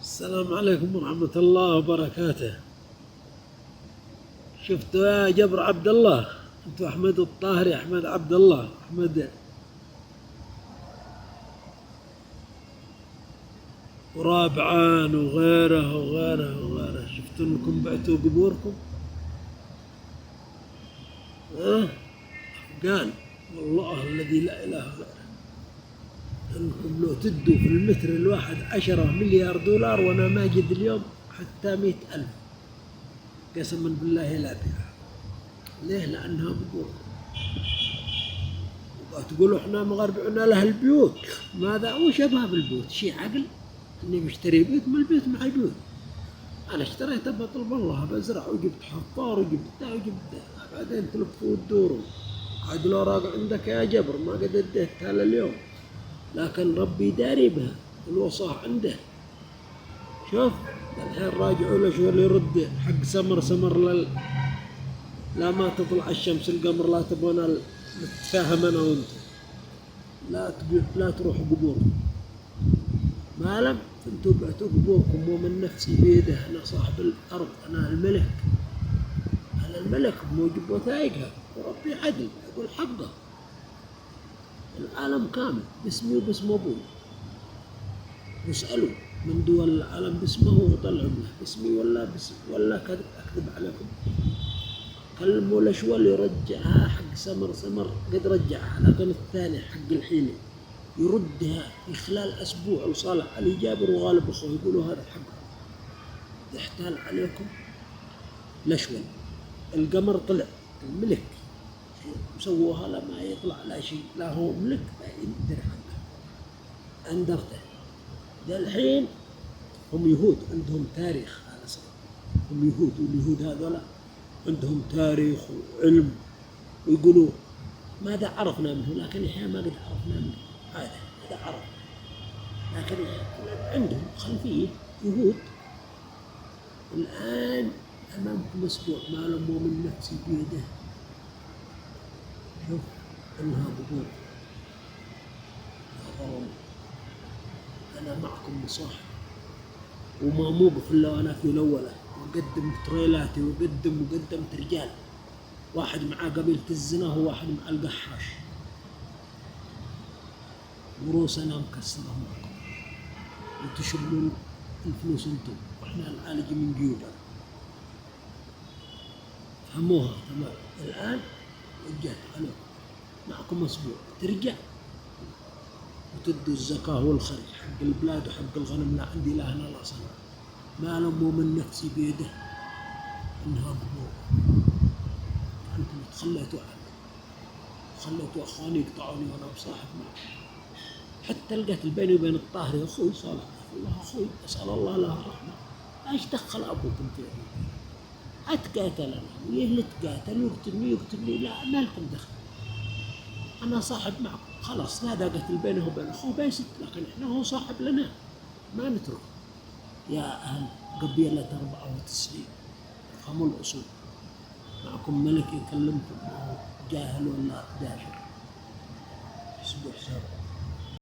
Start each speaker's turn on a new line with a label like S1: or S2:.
S1: السلام عليكم ورحمة الله وبركاته. شفتوا يا جبر عبد الله، انتوا أحمد الطاهري، أحمد عبد الله، أحمد ورابعان وغيره وغيره وغيره. شفتوا انكم بعتوا قبوركم؟ أفغان، والله الذي لا إله غيره، انكم لو تدوا في المتر الواحد 10 مليار دولار وانا ما اجد اليوم حتى 100,000 قسما بالله لا بيع. ليه؟ لأنها بقول تقولوا احنا مغربعنا له البيوت، ماذا وش ابها بالبيوت؟ شي عقل اني بشتري بيت؟ ما البيت مع بيوت. انا اشتريته بطلب الله، بزرع وجبت حفار وجبت دا وجبت دا، بعدين تلفوا وتدوروا. عاد الاوراق عندك يا جبر ما قد اديتها لليوم، لكن ربي داري بها، الوصاه عنده. شوف الحين راجعوا له شو اللي يرد حق سمر لا ما تطلع الشمس القمر، لا تبغون نتفاهم انا وانت، لا تروحوا قبوركم ما لم انتوا بعتوا قبوركم. ومن نفسي بيده، انا صاحب الارض، انا الملك، انا الملك بموجب وثائقها، وربي عدل يقول حقه. العالم كامل باسمي وباسم ابوي، واسالوا من دول العالم باسمه وطلعوا له باسمي ولا اكذب عليكم. كلموا الاشوال يرجعها حق سمر قد رجعها، لكن الثاني حق الحيلي يردها في خلال اسبوع، وصالح علي جابر وغالب اخوه يقولوا هذا حقه. يحتال عليكم الاشول. القمر طلع الملك سووها لما يطلع لا شيء، لا هو ملك لا يقدر حقه. اندرته الحين هم يهود عندهم تاريخ، على صدق هم يهود، واليهود هذولا عندهم تاريخ وعلم، ويقولوا ماذا عرفنا منه، لكن احنا ما قد عرفنا منه. هذا عرف، لكن عندهم خلفية يهود. الآن أمامكم أسبوع ما لم من نفسي بيده. شوف أنها بقول يا ظلم، أنا معكم مصاحب وما موقف إلا أنا في الأولى، وقدم تريلاتي وقدمت رجال، واحد مع قبيلة الزنا وواحد مع القحاش، وروسنا مكسرة معكم، وتشبلون الفلوس انتم، واحنا نعالج من جيوبنا. فهموها تمام. الآن وجهت عليكم، معكم أسبوع ترجع وتدوا الزكاة والخرج حق البلاد وحق الغنم. لا عندي لا هنا لا صنع، ما لم من نفسي بيده انها قبور. انتم تخليتوا عني، خليتوا اخواني يقطعوني وانا بصاحب معكم. حتى القتل بيني وبين الطاهري اخوي صالح، الله اخوي، اسال الله له الرحمه. ايش دخل ابوكم في ابوكم؟ اتقاتل انا وياه، اللي تقاتل يقتلني، لا ما لكم دخل. انا صاحب معكم خلاص، هذا قتل بينه وبين اخوه بيست، لكن احنا هو صاحب لنا ما نترك. يا اهل قبيله 94 افهموا الاصول. معكم ملك يكلمكم جاهل ولا داشر، حسبوا حساب.